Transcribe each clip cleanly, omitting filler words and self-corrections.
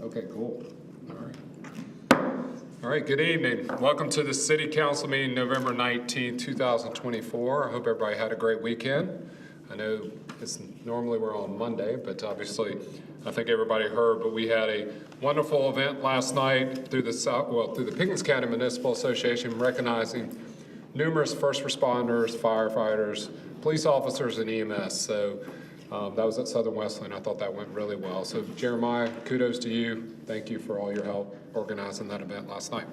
Okay, cool. All right, good evening. Welcome to the City Council meeting November 19, 2024. I hope everybody had a great weekend. I know it's normally we're on Monday, but obviously I think everybody heard, but we had a wonderful event last night through the Pickens County Municipal Association, recognizing numerous first responders, firefighters, police officers, and EMS. So that was at Southern Wesleyan. I thought that went really well. So Jeremiah, kudos to you. Thank you for all your help organizing that event last night.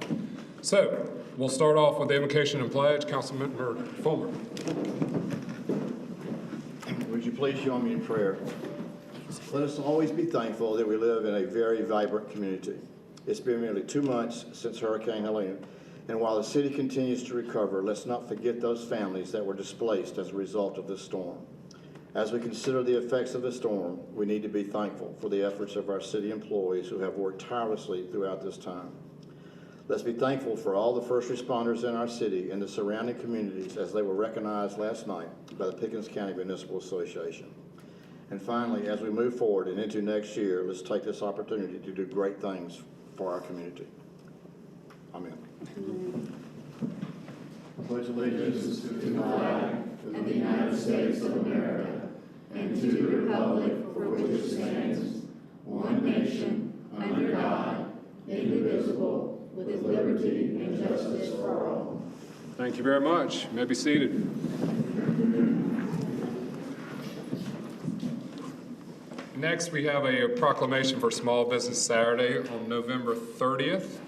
So we'll start off with the invocation and pledge. Councilmember Fulmer. Would you please join me in prayer? Let us always be thankful that we live in a very vibrant community. It's been nearly 2 months since Hurricane Helene, and while the city continues to recover, let's not forget those families that were displaced as a result of this storm. As we consider the effects of the storm, we need to be thankful for the efforts of our city employees who have worked tirelessly throughout this time. Let's be thankful for all the first responders in our city and the surrounding communities as they were recognized last night by the Pickens County Municipal Association. And finally, as we move forward and into next year, let's take this opportunity to do great things for our community. Amen. I pledge allegiance to the flag of the United States of America and to the republic for which it stands, one nation, under God, indivisible, with liberty and justice for all. Thank you very much. You may be seated. Next, we have a proclamation for Small Business Saturday on November 30th.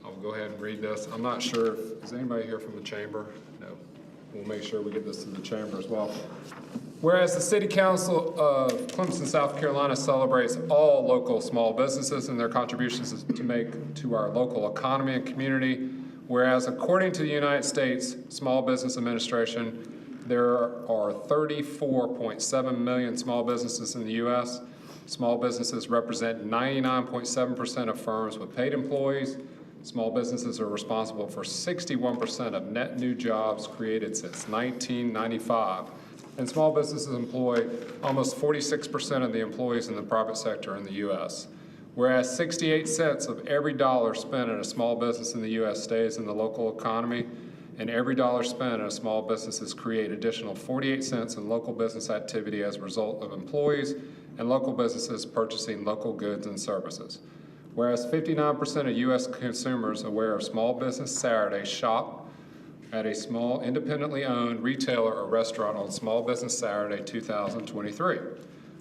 I'll go ahead and read this. I'm not sure, is anybody here from the chamber? No. We'll make sure we get this to the chamber as well. Whereas the City Council of Clemson, South Carolina celebrates all local small businesses and their contributions to make to our local economy and community. Whereas according to the United States Small Business Administration, there are 34.7 million small businesses in the U.S. Small businesses represent 99.7% of firms with paid employees. Small businesses are responsible for 61% of net new jobs created since 1995. And small businesses employ almost 46% of the employees in the private sector in the U.S. Whereas 68 cents of every dollar spent in a small business in the U.S. stays in the local economy, and every dollar spent in a small businesses create additional 48 cents in local business activity as a result of employees and local businesses purchasing local goods and services. Whereas 59% of U.S. consumers aware of Small Business Saturday shop at a small independently owned retailer or restaurant on Small Business Saturday 2023.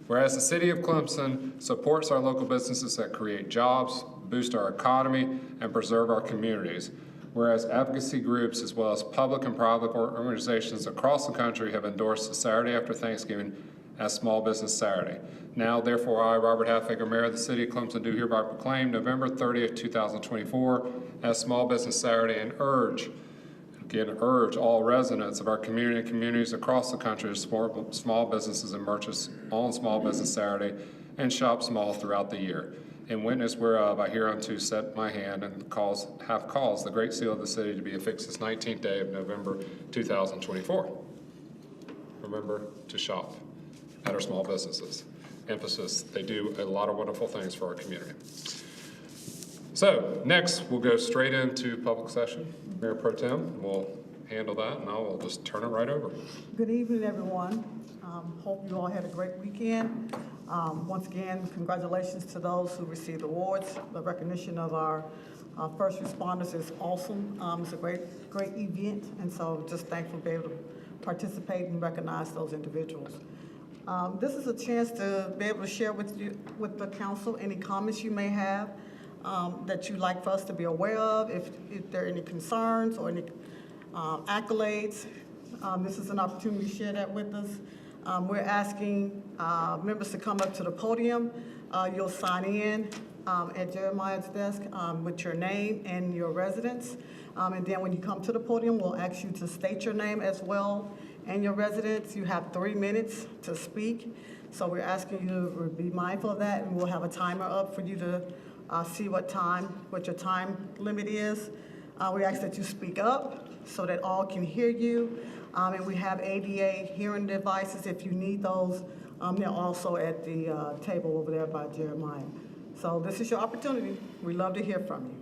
Whereas the City of Clemson supports our local businesses that create jobs, boost our economy, and preserve our communities. Whereas advocacy groups as well as public and private organizations across the country have endorsed the Saturday after Thanksgiving as Small Business Saturday. Now, therefore, I, Robert Halfaker, Mayor of the City of Clemson, do hereby proclaim November 30th, 2024 as Small Business Saturday and urge all residents of our community and communities across the country to support small businesses and merchants on Small Business Saturday and shop small throughout the year. In witness whereof, I hereunto set my hand and have caused the great seal of the city to be affixed this 19th day of November 2024. Remember to shop at our small businesses. Emphasis, they do a lot of wonderful things for our community. So next, we'll go straight into public session. Mayor Pro Tem will handle that, and I will just turn it right over. Good evening, everyone. Hope you all had a great weekend. Once again, congratulations to those who received awards. The recognition of our first responders is awesome. It's a great event, and so just thankful to be able to participate and recognize those individuals. This is a chance to be able to share with the council any comments you may have that you'd like for us to be aware of, if there are any concerns or any accolades. This is an opportunity to share that with us. We're asking members to come up to the podium. You'll sign in at Jeremiah's desk with your name and your residence. And then when you come to the podium, we'll ask you to state your name as well and your residence. You have 3 minutes to speak. So we're asking you to be mindful of that, and we'll have a timer up for you to see what your time limit is. We ask that you speak up so that all can hear you. And we have ADA hearing devices if you need those. They're also at the table over there by Jeremiah. So this is your opportunity. We love to hear from you.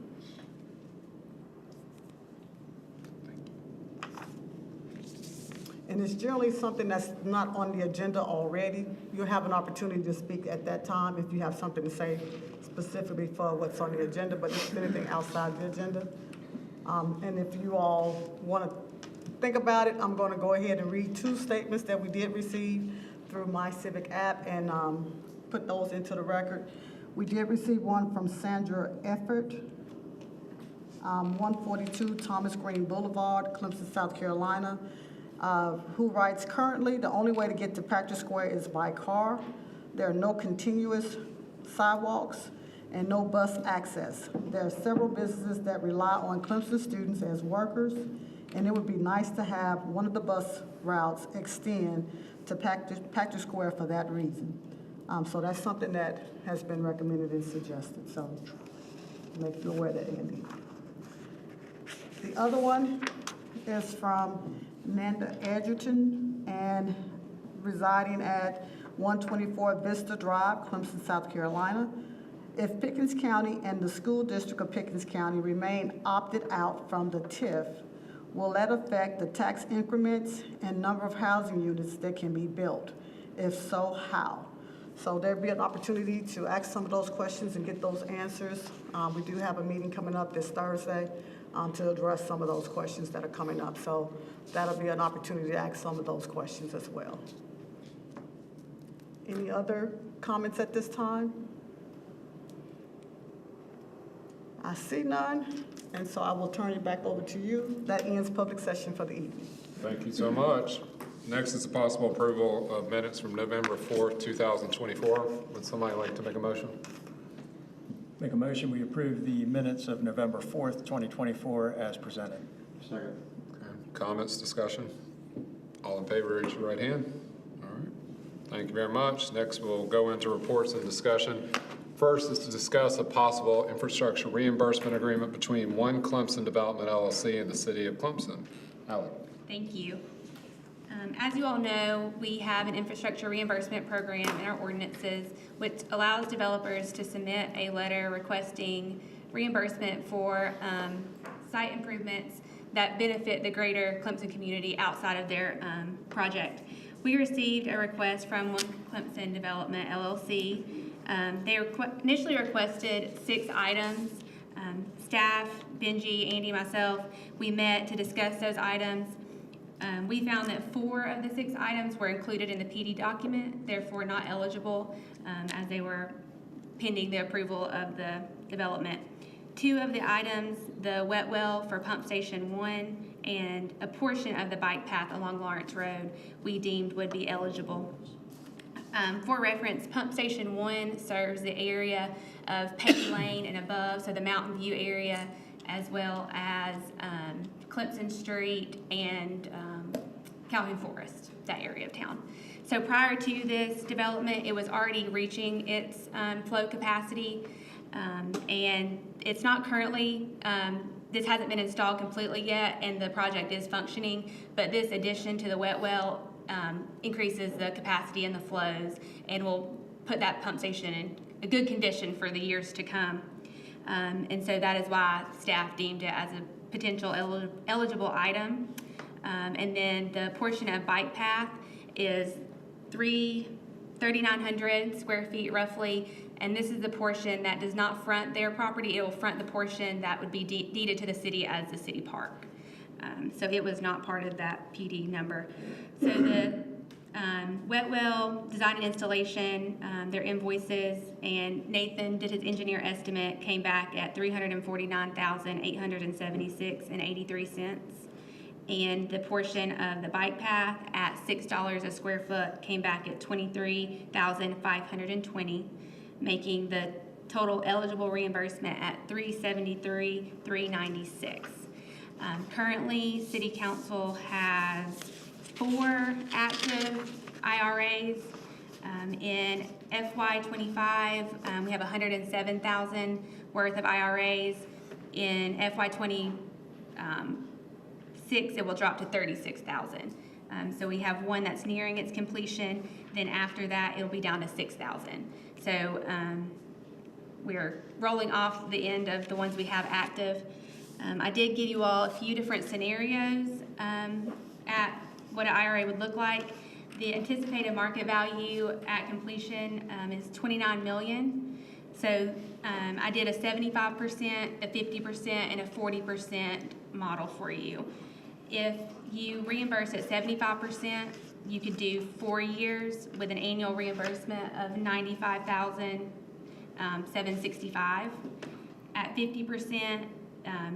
And it's generally something that's not on the agenda already. You'll have an opportunity to speak at that time if you have something to say specifically for what's on the agenda, but if anything outside the agenda. And if you all want to think about it, I'm going to go ahead and read two statements that we did receive through My Civic app and put those into the record. We did receive one from Sandra Effort, 142 Thomas Green Boulevard, Clemson, South Carolina, who writes, currently, the only way to get to Patrick Square is by car. There are no continuous sidewalks and no bus access. There are several businesses that rely on Clemson students as workers, and it would be nice to have one of the bus routes extend to Patrick Square for that reason. So that's something that has been recommended and suggested, so make you aware that, Andy. The other one is from Nanda Edgerton and residing at 124 Vista Drive, Clemson, South Carolina. If Pickens County and the school district of Pickens County remain opted out from the TIF, will that affect the tax increments and number of housing units that can be built? If so, how? So there'll be an opportunity to ask some of those questions and get those answers. We do have a meeting coming up this Thursday to address some of those questions that are coming up. So that'll be an opportunity to ask some of those questions as well. Any other comments at this time? I see none, and so I will turn it back over to you. That ends public session for the evening. Thank you so much. Next is the possible approval of minutes from November 4th, 2024. Would somebody like to make a motion? Make a motion, we approve the minutes of November 4th, 2024 as presented. Second. Okay. Comments, discussion? All in favor, raise your right hand. All right. Thank you very much. Next, we'll go into reports and discussion. First is to discuss a possible infrastructure reimbursement agreement between One Clemson Development LLC and the City of Clemson. Alec. Thank you. As you all know, we have an infrastructure reimbursement program in our ordinances, which allows developers to submit a letter requesting reimbursement for site improvements that benefit the greater Clemson community outside of their project. We received a request from One Clemson Development LLC. They initially requested 6 items. Staff, Benji, Andy, myself, we met to discuss those items. We found that 4 of the 6 items were included in the PD document, therefore not eligible as they were pending the approval of the development. 2 of the items, the wet well for Pump Station 1 and a portion of the bike path along Lawrence Road, we deemed would be eligible. For reference, Pump Station 1 serves the area of Peggy Lane and above, so the Mountain View area, as well as Clemson Street and Calhoun Forest, that area of town. So prior to this development, it was already reaching its flow capacity, and it's not currently, this hasn't been installed completely yet, and the project is functioning, but this addition to the wet well increases the capacity and the flows and will put that pump station in a good condition for the years to come. And so that is why staff deemed it as a potential eligible item. And then the portion of bike path is 3,900 square feet roughly, and this is the portion that does not front their property. It will front the portion that would be deeded to the city as the city park. So it was not part of that PD number. So the wet well design and installation, their invoices, and Nathan did his engineer estimate, came back at $349,876.83. And the portion of the bike path at $6 a square foot came back at $23,520, making the total eligible reimbursement at $373,396. Currently, City Council has 4 active IRAs. In FY25, we have $107,000 worth of IRAs. In FY26, it will drop to $36,000. So we have one that's nearing its completion. Then after that, it'll be down to $6,000. So we're rolling off the end of the ones we have active. I did give you all a few different scenarios at what an IRA would look like. The anticipated market value at completion is $29 million. So I did a 75%, a 50%, and a 40% model for you. If you reimburse at 75%, you could do 4 years with an annual reimbursement of $95,765. At 50%,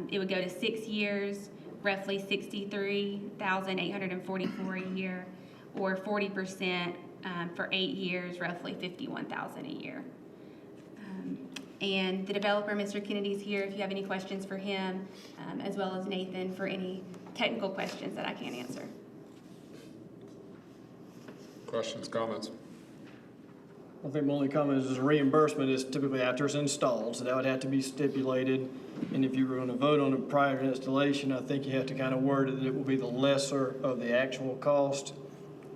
it would go to 6 years, roughly $63,844 a year, or 40% for 8 years, roughly $51,000 a year. And the developer, Mr. Kennedy's here if you have any questions for him, as well as Nathan for any technical questions that I can't answer. Questions, comments? I think my only comment is reimbursement is typically after it's installed, so that would have to be stipulated. And if you were going to vote on it prior to installation, I think you have to kind of word it that it will be the lesser of the actual cost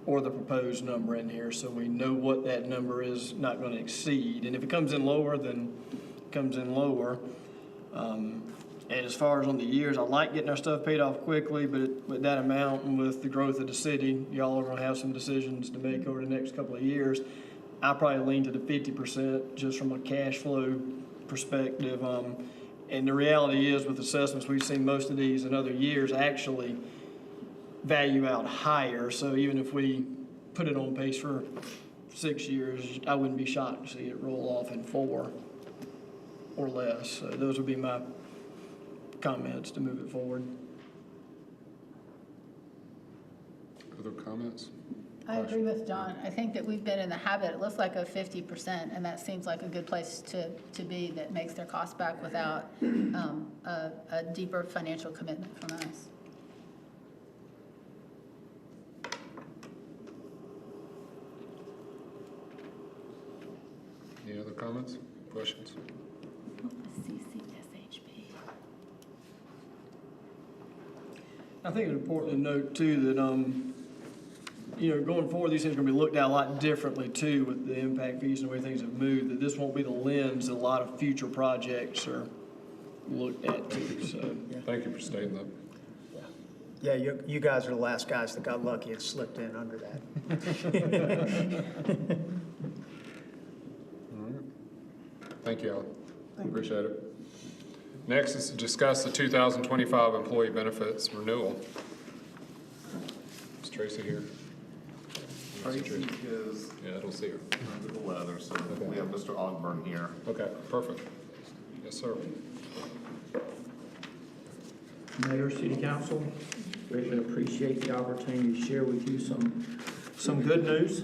or the proposed number in here, so we know what that number is not going to exceed. And if it comes in lower, then it comes in lower. And as far as on the years, I like getting our stuff paid off quickly, but with that amount and with the growth of the city, y'all are going to have some decisions to make over the next couple of years. I'll probably lean to the 50% just from a cash flow perspective. And the reality is with assessments, we've seen most of these in other years actually value out higher. So even if we put it on pace for 6 years, I wouldn't be shocked to see it roll off in 4 or less. So those would be my comments to move it forward. Other comments? I agree with John. I think that we've been in the habit, it looks like a 50%, and that seems like a good place to be that makes their cost back without a deeper financial commitment from us. Any other comments, questions? I think it's important to note too that, going forward, these things are going to be looked at a lot differently too with the impact fees and the way things have moved, that this won't be the lens that a lot of future projects are looked at too, so. Thank you for stating that. Yeah, you guys are the last guys that got lucky and slipped in under that. All right. Thank you, Alan. Appreciate it. Next is to discuss the 2025 employee benefits renewal. Is Tracy here? Tracy is Yeah, I don't see her. under the weather, so we have Mr. Ogburn here. Okay, perfect. Yes, sir. Mayor, City Council, greatly appreciate the opportunity to share with you some good news.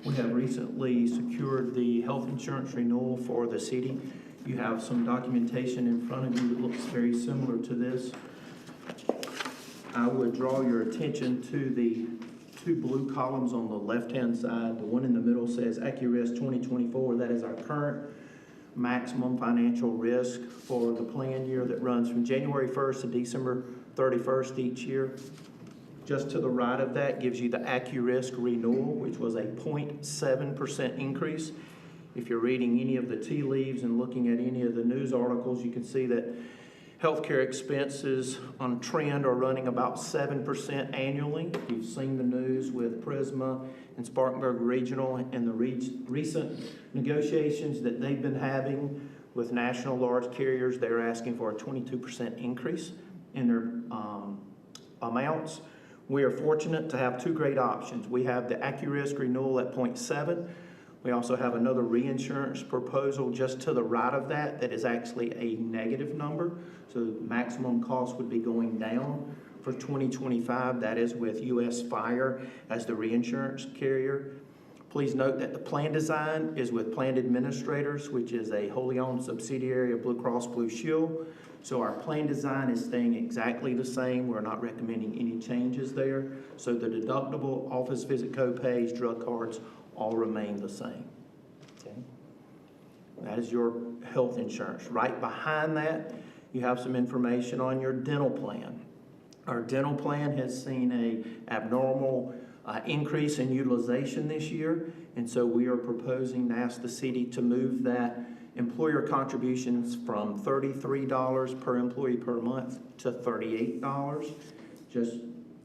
We have recently secured the health insurance renewal for the city. You have some documentation in front of you that looks very similar to this. I would draw your attention to the 2 blue columns on the left-hand side. The one in the middle says AccuRisk 2024. That is our current maximum financial risk for the plan year that runs from January 1st to December 31st each year. Just to the right of that gives you the AccuRisk renewal, which was a 0.7% increase. If you're reading any of the tea leaves and looking at any of the news articles, you can see that healthcare expenses on trend are running about 7% annually. You've seen the news with Prisma and Spartanburg Regional and the recent negotiations that they've been having with national large carriers. They're asking for a 22% increase in their amounts. We are fortunate to have 2 great options. We have the AccuRisk renewal at 0.7. We also have another reinsurance proposal just to the right of that is actually a negative number. So the maximum cost would be going down for 2025. That is with U.S. Fire as the reinsurance carrier. Please note that the plan design is with Plan Administrators, which is a wholly owned subsidiary of Blue Cross Blue Shield. So our plan design is staying exactly the same. We're not recommending any changes there. So the deductible, office visit co-pays, drug cards, all remain the same. Okay. That is your health insurance. Right behind that, you have some information on your dental plan. Our dental plan has seen a abnormal increase in utilization this year, and so we are proposing to ask the city to move that employer contributions from $33 per employee per month to $38, just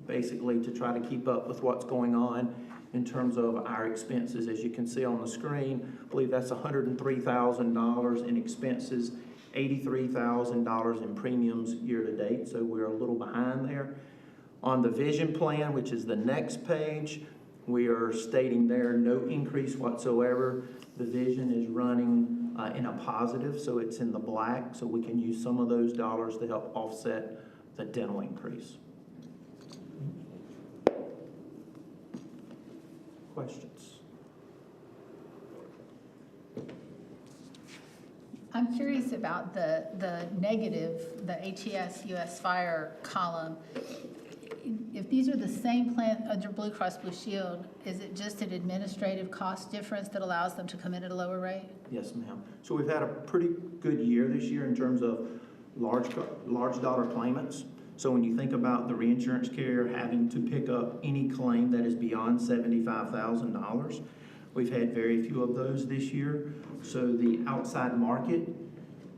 basically to try to keep up with what's going on in terms of our expenses. As you can see on the screen, I believe that's $103,000 in expenses, $83,000 in premiums year to date, so we're a little behind there. On the vision plan, which is the next page, we are stating there no increase whatsoever. The vision is running in a positive, so it's in the black, so we can use some of those dollars to help offset the dental increase. Questions? I'm curious about the negative, the HES US Fire column. If these are the same plan under Blue Cross Blue Shield, is it just an administrative cost difference that allows them to come in at a lower rate? Yes, ma'am. So we've had a pretty good year this year in terms of large dollar claimants. So when you think about the reinsurance carrier having to pick up any claim that is beyond $75,000, we've had very few of those this year. So the outside market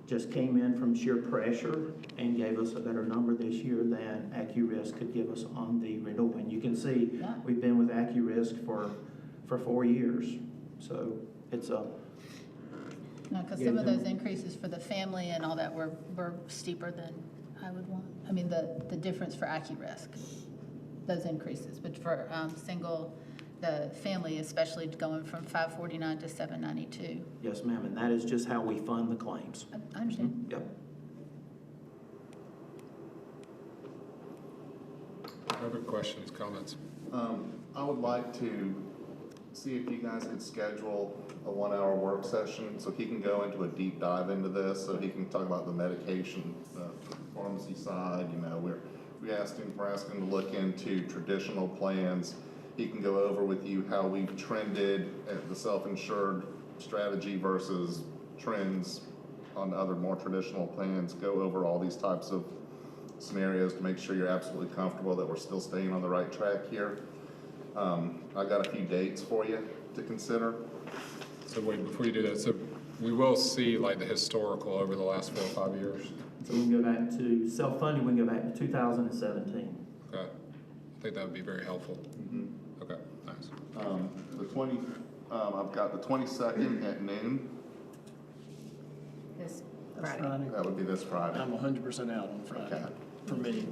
just came in from sheer pressure and gave us a better number this year than AccuRisk could give us on the renewal. And you can see Yeah. we've been with AccuRisk for 4 years. So it's a No, because some of those increases for the family and all that were steeper than I would want. I mean, the difference for AccuRisk, those increases, but for single, the family especially going from $549 to $792. yes, ma'am, and that is just how we fund the claims. I understand. Yep. Other questions, comments? I would like to see if you guys could schedule a 1-hour work session so he can go into a deep dive into this, so he can talk about the medication, pharmacy side. You know, we're asking him to look into traditional plans. He can go over with you how we've trended at the self-insured strategy versus trends on other more traditional plans, go over all these types of scenarios to make sure you're absolutely comfortable that we're still staying on the right track here. I got a few dates for you to consider. So wait, before you do that, so we will see like the historical over the last 4 or 5 years. So we can go back to self-funding, we can go back to 2017. Okay, I think that would be very helpful. Okay, nice. I've got the 22nd at noon. This Friday. That would be this Friday. I'm 100% out on Friday, Okay. for me.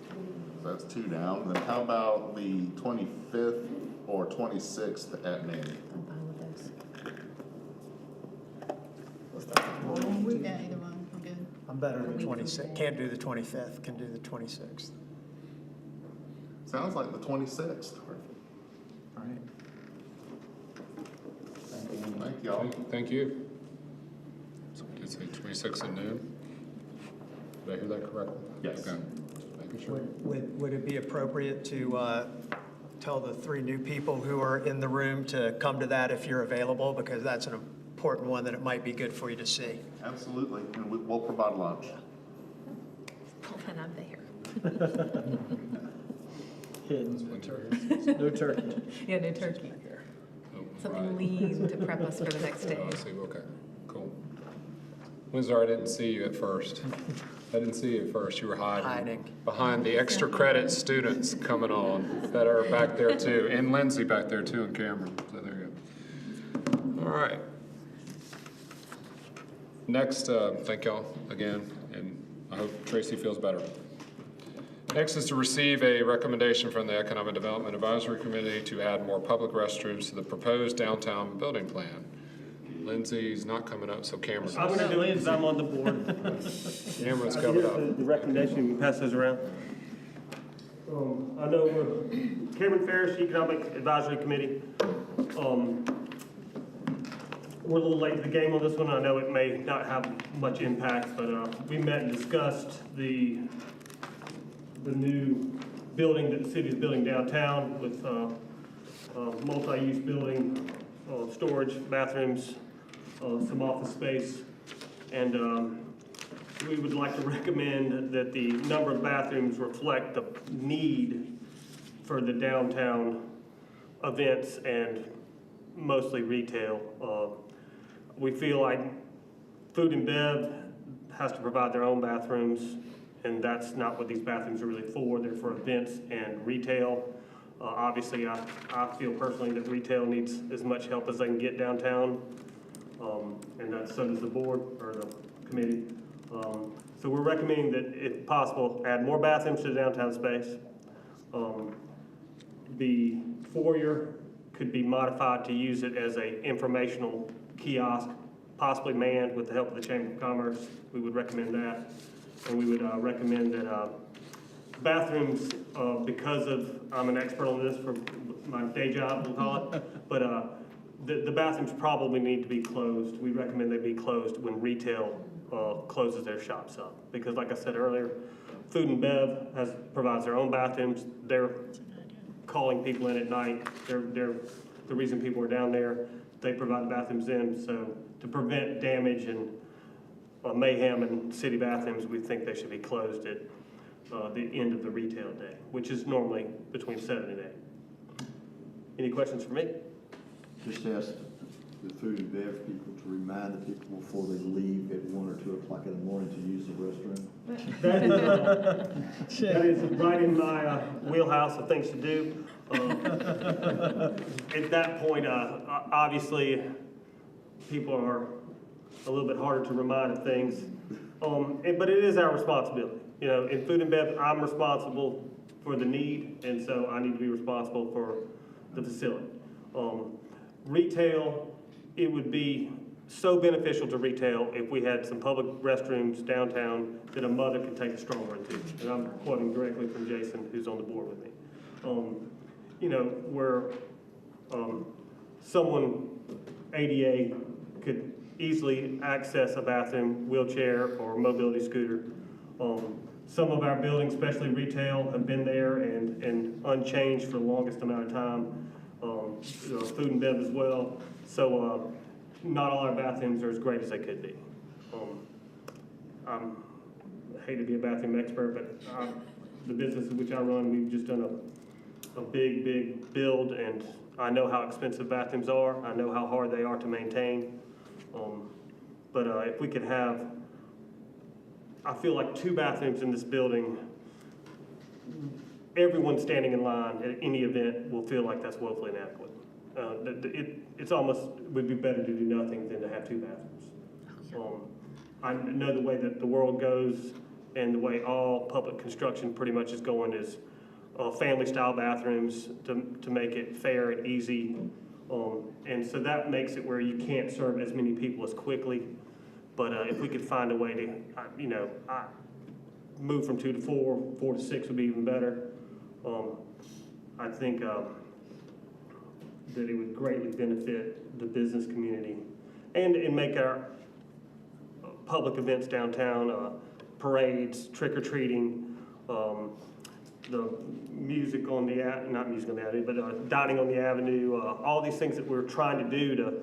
So that's 2 down. Then how about the 25th or 26th at noon? I'm fine with those. Well, Yeah, either one, I'm good. I'm better than 26th. Can't do the 25th, can do the 26th. Sounds like the 26th. All right. Thank y'all. Thank you. So we did say 26 at noon? Did I hear that correctly? Yes. Okay. Making sure. Would it be appropriate to tell the 3 new people who are in the room to come to that if you're available? Because that's an important one that it might be good for you to see. Absolutely. And we'll provide lunch. And I'm there. Hidden. Winter. No turkey. Yeah, no turkey. Oh, Something right. lean to prep us for the next day. Oh, I see, okay, cool. Windsor, I didn't see you at first. I didn't see you at first, you were hiding. Behind the extra credit students coming on that are back there too, and Lindsay back there too, and Cameron, so there you go. All right. Next, thank y'all again, and I hope Tracy feels better. Next is to receive a recommendation from the Economic Development Advisory Committee to add more public restrooms to the proposed downtown building plan. Lindsay's not coming up, so Cameron's. I'm gonna do it because I'm on the board. Cameron's I coming think up. the recommendation, we pass those around. I know Cameron Ferris, Economic Advisory Committee. We're a little late to the game on this one. I know it may not have much impact, but we met and discussed the new building that the city is building downtown with multi-use building, storage, bathrooms, some office space. And we would like to recommend that the number of bathrooms reflect the need for the downtown events and mostly retail. We feel like Food and bev has to provide their own bathrooms, and that's not what these bathrooms are really for. They're for events and retail. Obviously, I feel personally that retail needs as much help as they can get downtown, and that's, so does the board or the committee. So we're recommending that, if possible, add more bathrooms to the downtown space. The foyer could be modified to use it as a informational kiosk, possibly manned with the help of the Chamber of Commerce. We would recommend that. And we would recommend that bathrooms, because of, I'm an expert on this for my day job, we'll call it, but the bathrooms probably need to be closed. We recommend they be closed when retail closes their shops up. Because like I said earlier, Food and Bev provides their own bathrooms. They're calling people in at night. They're the reason people are down there. They provide the bathrooms in. So to prevent damage and mayhem in city bathrooms, we think they should be closed at the end of the retail day, which is normally between 7 and 8. Any questions for me? Just ask the food and bev people to remind the people before they leave at 1 or 2 o'clock in the morning to use the restroom. That is right in my wheelhouse of things to do. At that point, obviously, people are a little bit harder to remind of things, but it is our responsibility. You know, in food and bev, I'm responsible for the need, and so I need to be responsible for the facility. Retail, it would be so beneficial to retail if we had some public restrooms downtown that a mother could take a stroller into. And I'm quoting directly from Jason, who's on the board with me. You know, where someone ADA could easily access a bathroom, wheelchair, or mobility scooter. Some of our buildings, especially retail, have been there and unchanged for the longest amount of time. Food and bev as well. So not all our bathrooms are as great as they could be. I hate to be a bathroom expert, but the business in which I run, we've just done a big build, and I know how expensive bathrooms are. I know how hard they are to maintain. But if we could have, I feel like 2 bathrooms in this building, everyone standing in line at any event will feel like that's woefully inadequate. It's almost, would be better to do nothing than to have 2 bathrooms. I know the way that the world goes and the way all public construction pretty much is going is family-style bathrooms to make it fair and easy. And so that makes it where you can't serve as many people as quickly. But if we could find a way to, move from 2 to 4, 4 to 6 would be even better. I think that it would greatly benefit the business community and make our public events downtown, parades, trick-or-treating, the music on the, not music on the avenue, but dining on the avenue, all these things that we're trying to do to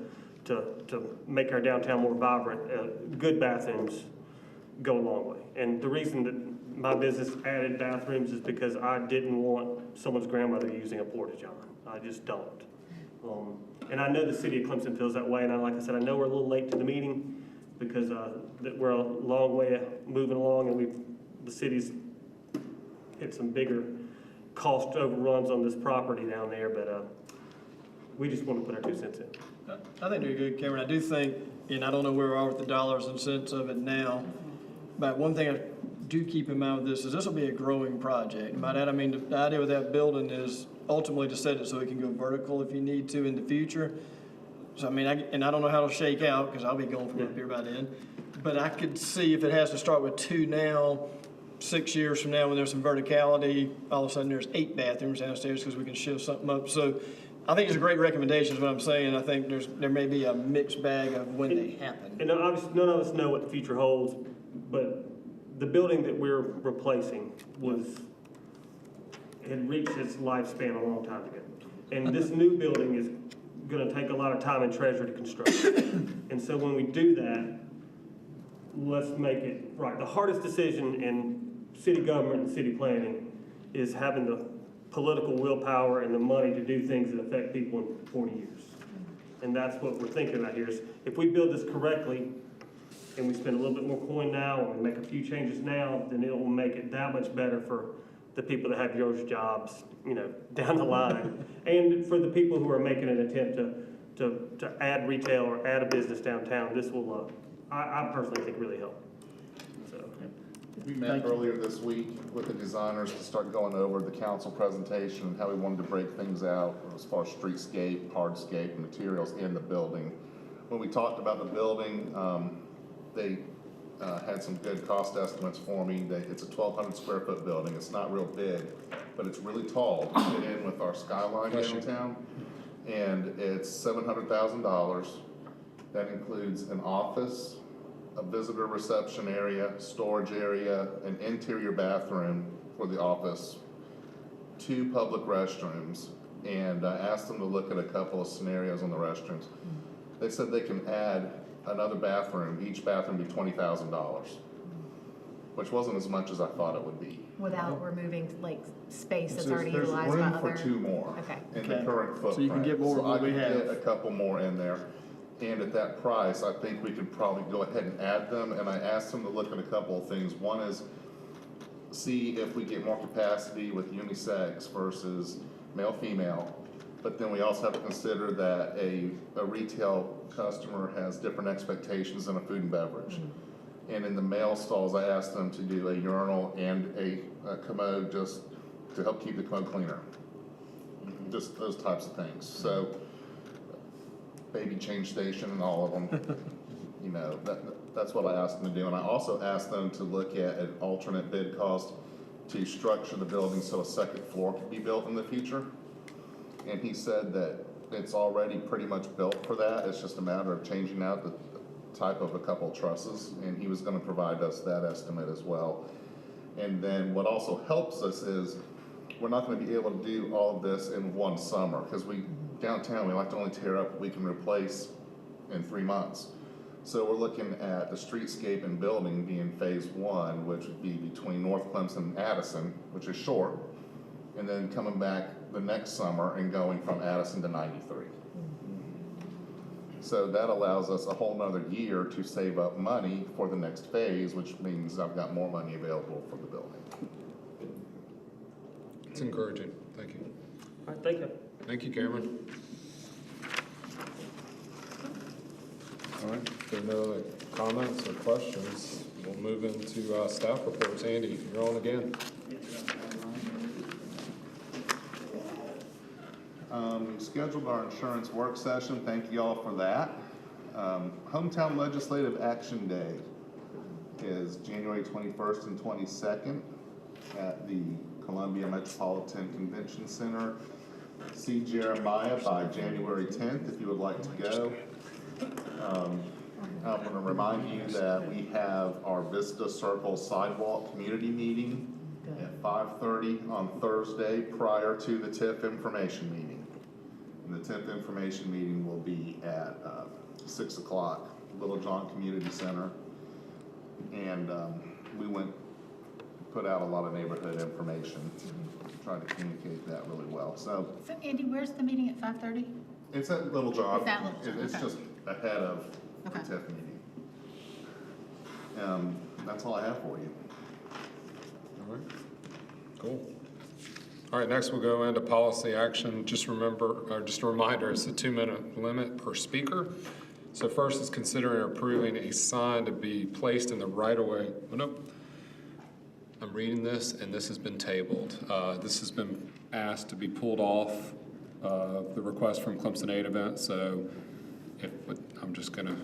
make our downtown more vibrant. Good bathrooms go a long way. And the reason that my business added bathrooms is because I didn't want someone's grandmother using a porta-john. I just don't. And I know the city of Clemson feels that way, and like I said, I know we're a little late to the meeting because we're a long way moving along, and the city's hit some bigger cost overruns on this property down there, but we just want to put our 2 cents in. I think they're good, Cameron. I do think, and I don't know where we are with the dollars and cents of it now, but one thing I do keep in mind with this is this will be a growing project. And by that I mean the idea with that building is ultimately to set it so it can go vertical if you need to in the future. So I mean, I don't know how it'll shake out because I'll be going from up here by then, but I could see if it has to start with 2 now, 6 years from now when there's some verticality, all of a sudden there's 8 bathrooms downstairs because we can shift something up. So I think it's a great recommendation is what I'm saying. I think there may be a mixed bag of when they happen. And obviously none of us know what the future holds, but the building that we're replacing had reached its lifespan a long time ago. And this new building is gonna take a lot of time and treasure to construct. And so when we do that, let's make it right. The hardest decision in city government and city planning is having the political willpower and the money to do things that affect people in 40 years. And that's what we're thinking about here is if we build this correctly, and we spend a little bit more coin now, and we make a few changes now, then it will make it that much better for the people that have those jobs, you know, down the line. And for the people who are making an attempt to add retail or add a business downtown, this will, I personally think really help. So, We met earlier this week with the designers to start going over the council presentation and how we wanted to break things out as far as streetscape, hardscape, and materials in the building. When we talked about the building, they had some good cost estimates for me. It's a 1,200 square foot building. It's not real big, but it's really tall to fit in with our skyline downtown. And it's $700,000. That includes an office, a visitor reception area, storage area, an interior bathroom for the office, 2 public restrooms, and I asked them to look at a couple of scenarios on the restrooms. They said they can add another bathroom, each bathroom be $20,000, which wasn't as much as I thought it would be. Without removing like space that's There's already utilized by room other. for 2 more Okay. in the current footprint. So you can get more So of what I we can have. get a couple more in there. And at that price, I think we could probably go ahead and add them. And I asked them to look at a couple of things. One is see if we get more capacity with unisex versus male-female. But then we also have to consider that a retail customer has different expectations than a food and beverage. And in the male stalls, I asked them to do a urinal and a commode just to help keep the commode cleaner. Just those types of things. So, baby change station and all of them. You know, that's what I asked them to do. And I also asked them to look at an alternate bid cost to structure the building so a second floor could be built in the future. And he said that it's already pretty much built for that. It's just a matter of changing out the type of a couple trusses, and he was gonna provide us that estimate as well. And then what also helps us is we're not gonna be able to do all of this in one summer, because downtown, we like to only tear up what we can replace in 3 months. So we're looking at the streetscape and building being phase 1, which would be between North Clemson and Addison, which is short, and then coming back the next summer and going from Addison to 93. So that allows us a whole nother year to save up money for the next phase, which means I've got more money available for the building. It's encouraging. Thank you. all right, thank you. Thank you, Cameron. All right, if there are no other comments or questions, we'll move into staff reports. Andy, you're on again. Scheduled our insurance work session. Thank you all for that. Hometown Legislative Action Day is January 21st and 22nd at the Columbia Metropolitan Convention Center. See Jeremiah by January 10th if you would like to go. I want to remind you that we have our Vista Circle Sidewalk Community Meeting at 5:30 on Thursday prior to the TIF information meeting. And the 10th information meeting will be at 6 o'clock, Little John Community Center. And we put out a lot of neighborhood information, trying to communicate that really well. So So Andy, where's the meeting at 5:30? it's at Little John. It's at Little John, It's okay. just ahead of the Okay. TIF meeting. That's all I have for you. All right, cool. All right, next we'll go into policy action. Just remember, or just a reminder, it's a 2-minute limit per speaker. So first is considering approving a sign to be placed in the right-of-way. Oh, nope. I'm reading this, and this has been tabled. This has been asked to be pulled off the request from Clemson 8 event, so I'm just gonna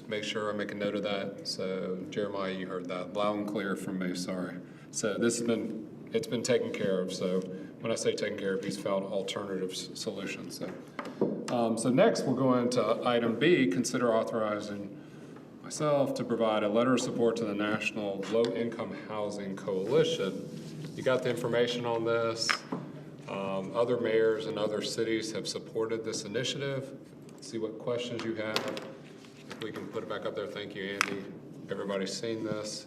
make sure I make a note of that. So Jeremiah, you heard that loud and clear from me, sorry. So it's been taken care of. So when I say taken care of, he's found alternative solutions. So next we'll go into item B, consider authorizing myself to provide a letter of support to the National Low Income Housing Coalition. You got the information on this. Other mayors and other cities have supported this initiative. See what questions you have. If we can put it back up there, thank you, Andy. Everybody's seen this,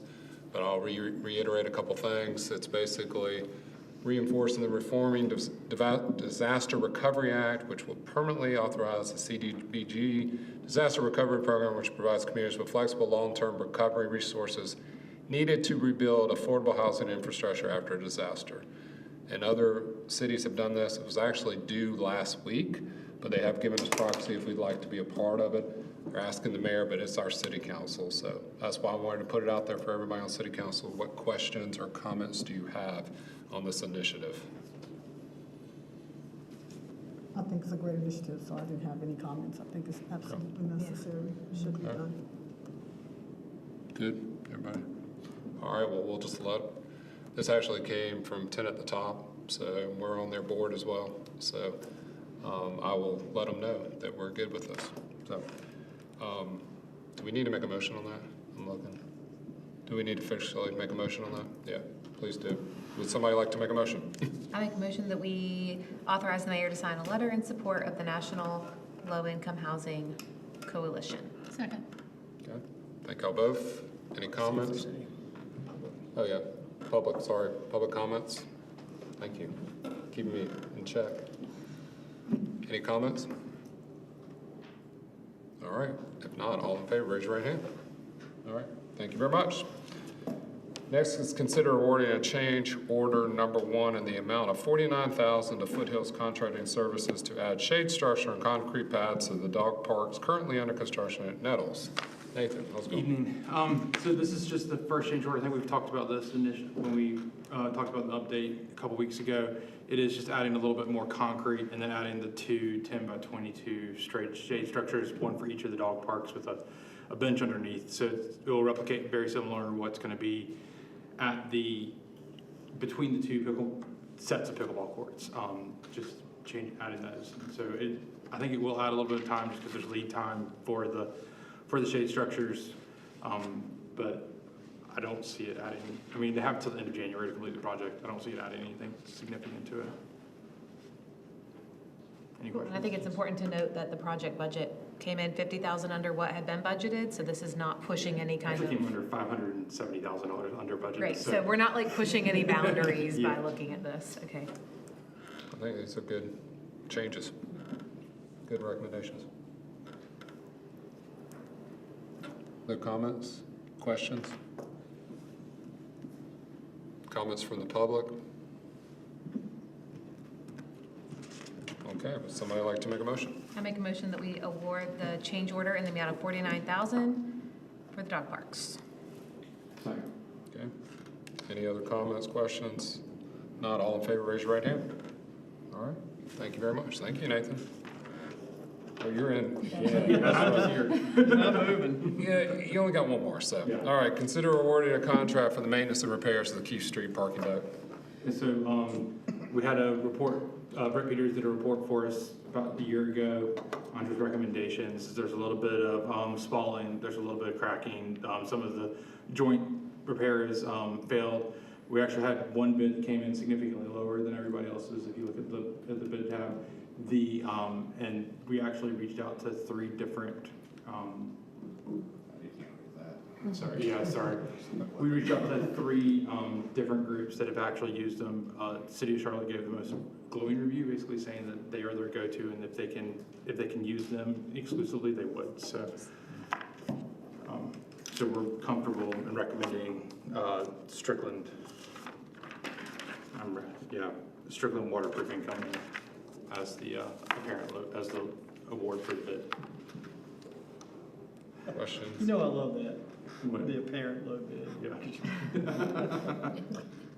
but I'll reiterate a couple things. It's basically reinforcing the reforming Disaster Recovery Act, which will permanently authorize the CDBG Disaster Recovery Program, which provides communities with flexible long-term recovery resources needed to rebuild affordable housing infrastructure after a disaster. And other cities have done this. It was actually due last week, but they have given us proxy if we'd like to be a part of it. They're asking the mayor, but it's our city council, so that's why I wanted to put it out there for everybody on city council. What questions or comments do you have on this initiative? I think it's a great initiative, so I didn't have any comments. I think it's absolutely necessary, should be done. Good, everybody? All right, well, we'll just this actually came from 10 at the top, so we're on their board as well. So I will let them know that we're good with this. So do we need to make a motion on that? I'm looking. Do we need to officially make a motion on that? Yeah, please do. Would somebody like to make a motion? I make a motion that we authorize the mayor to sign a letter in support of the National Low-Income Housing Coalition. Second. Okay, thank y'all both. Any comments? Oh yeah, public comments. Thank you, keeping me in check. Any comments? All right, if not, all in favor, raise your right hand. All right, thank you very much. Next is consider awarding a change order number 1 in the amount of $49,000 to Foothills Contracting Services to add shade structure and concrete pads to the dog parks currently under construction at Nettles. Nathan, how's it going? Evening. So this is just the first change order. I think we've talked about this when we talked about the update a couple weeks ago. It is just adding a little bit more concrete and then adding the 2 10 by 22 straight shade structures, one for each of the dog parks with a bench underneath. So it will replicate very similar to what's going to be at between the 2 sets of pickleball courts. Just adding those. So I think it will add a little bit of time just because there's lead time for the shade structures, but I don't see it adding, I mean, they have until the end of January to complete the project. I don't see it adding anything significant to it. Any And I questions? think it's important to note that the project budget came in $50,000 under what had been budgeted, so this is not pushing any kind Actually of. came under $570,000 under budget. Great, so we're not like pushing any boundaries Yeah. by looking at this, okay. I think these are good changes, good recommendations. No comments, questions? Comments from the public? Okay, would somebody like to make a motion? I make a motion that we award the change order in the amount of $49,000 for the dog parks. Okay. Any other comments, questions? Not all in favor, raise your right hand. All right, thank you very much. Thank you, Nathan. Oh, you're in. I'm moving. Yeah, you only got one more, so. Yeah. All right, consider awarding a contract for the maintenance and repairs of the Keith Street parking deck. And so we had a report, Brett Peters did a report for us about a year ago on his recommendations. There's a little bit of spalling, there's a little bit of cracking, some of the joint repairs failed. We actually had one bid that came in significantly lower than everybody else's if you look at the bid tab. And we actually reached out to 3 different sorry. We reached out to 3 different groups that have actually used them. City of Charlotte gave the most glowing review, basically saying that they are their go-to, and if they can use them exclusively, they would. So we're comfortable in recommending Strickland. Strickland Waterproofing Company as the as the award for the bid. Questions? You know I love that, What? the apparent low bid. Yeah.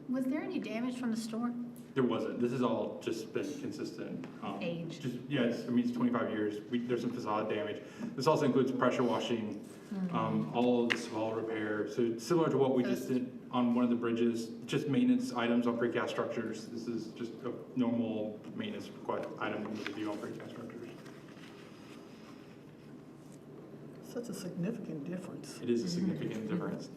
Was there any damage from the storm? There wasn't. This has all just been consistent. Age. It's 25 years. There's some facade damage. This also includes pressure washing, all of the small repair. So similar to what we just did on one of the bridges, just maintenance items on precast structures. This is just a normal maintenance item we need to do on precast structures. Such a significant difference. It is a significant difference.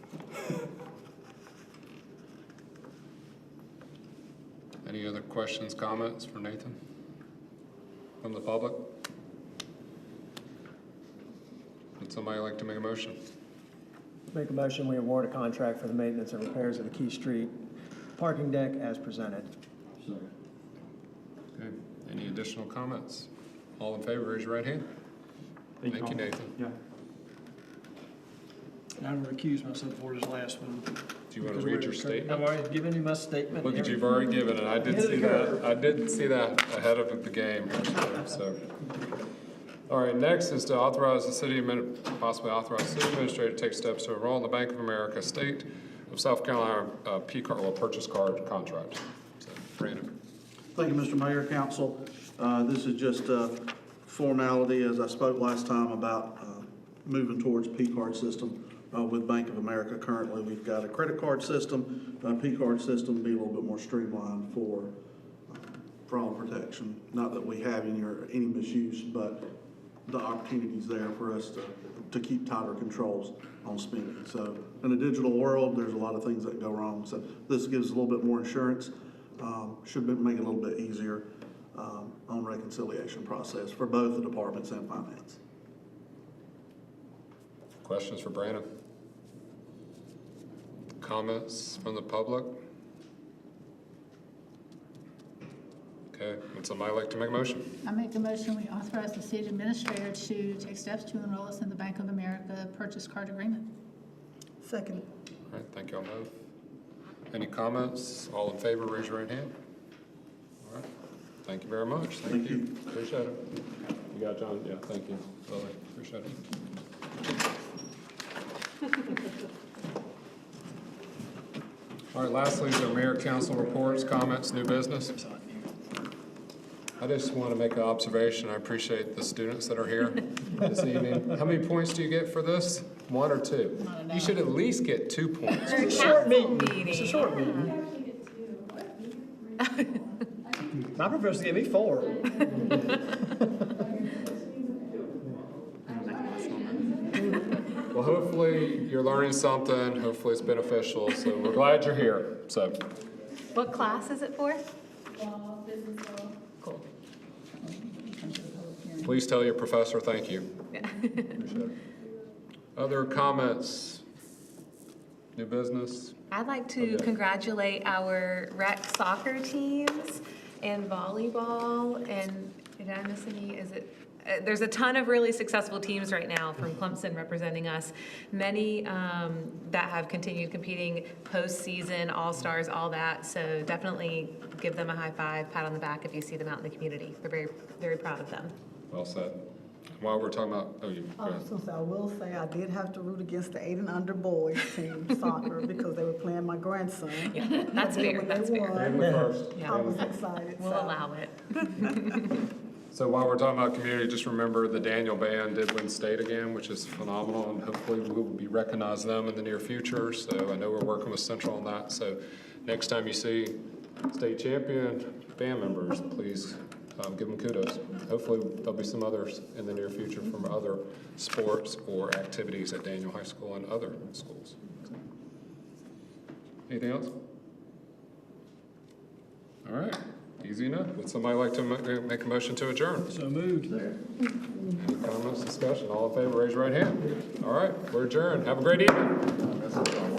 Any other questions, comments for Nathan? From the public? Would somebody like to make a motion? Make a motion, we award a contract for the maintenance and repairs of the Key Street parking deck as presented. Okay. Any additional comments? All in favor, raise your right hand. Thank you, Nathan. Yeah. And I'm gonna recuse myself for this last one. Do you want to because read we're- your statement? I've already given you my statement. Look at here. you've already given it. I did Ahead of see the that. curve. I did see that ahead of the game. So, all right. Next is to authorize the possibly authorize the city administrator to take steps to enroll in the Bank of America State of South Carolina P-card or purchase card contract. So, Brandon. Thank you, Mr. Mayor, Council. This is just a formality, as I spoke last time about moving towards a P-card system with Bank of America. Currently, we've got a credit card system, a P-card system to be a little bit more streamlined for fraud protection. Not that we have any misuse, but the opportunity's there for us to keep tighter controls on spending. So in a digital world, there's a lot of things that go wrong. So this gives a little bit more insurance, should make it a little bit easier on reconciliation process for both the departments and finance. Questions for Brandon? Comments from the public? Okay, would somebody like to make a motion? I make a motion, we authorize the city administrator to take steps to enroll us in the Bank of America purchase card agreement. Second. All right, thank y'all both. Any comments? All in favor, raise your right hand. All right, thank you very much. Thank you. Appreciate it. You got it, John? Yeah, thank you. Lily, appreciate it. All right, lastly, is the mayor, council reports, comments, new business. I just want to make an observation. I appreciate the students that are here this evening. How many points do you get for this? 1 or 2? You should at least get 2 points. It's a short meeting. It's a short meeting. My professor gave me 4. Well, hopefully you're learning something. Hopefully it's beneficial. So we're glad you're here. So What class is it for? Business law. Cool. please tell your professor thank you. Appreciate it. Other comments? New business? I'd like to congratulate our rec soccer teams and volleyball, and did I miss any? There's a ton of really successful teams right now from Clemson representing us. Many that have continued competing postseason, all-stars, all that. So definitely give them a high five, pat on the back if you see them out in the community. We're very, very proud of them. Well said. While we're talking about, go ahead. I will say I did have to root against the 8 and under boys team soccer because they were playing my grandson. Yeah, that's fair, When that's they fair. won, Family first. Yeah. I was excited. We'll so. allow it. So while we're talking about community, just remember the Daniel Band did win state again, which is phenomenal, and hopefully we will be recognizing them in the near future. So I know we're working with Central on that. So next time you see state champion band members, please give them kudos. Hopefully there'll be some others in the near future from other sports or activities at Daniel High School and other schools. Anything else? All right. Easy enough. Would somebody like to make a motion to adjourn? So moved. Any comments, discussion? All in favor, raise your right hand. All right, we're adjourned. Have a great evening.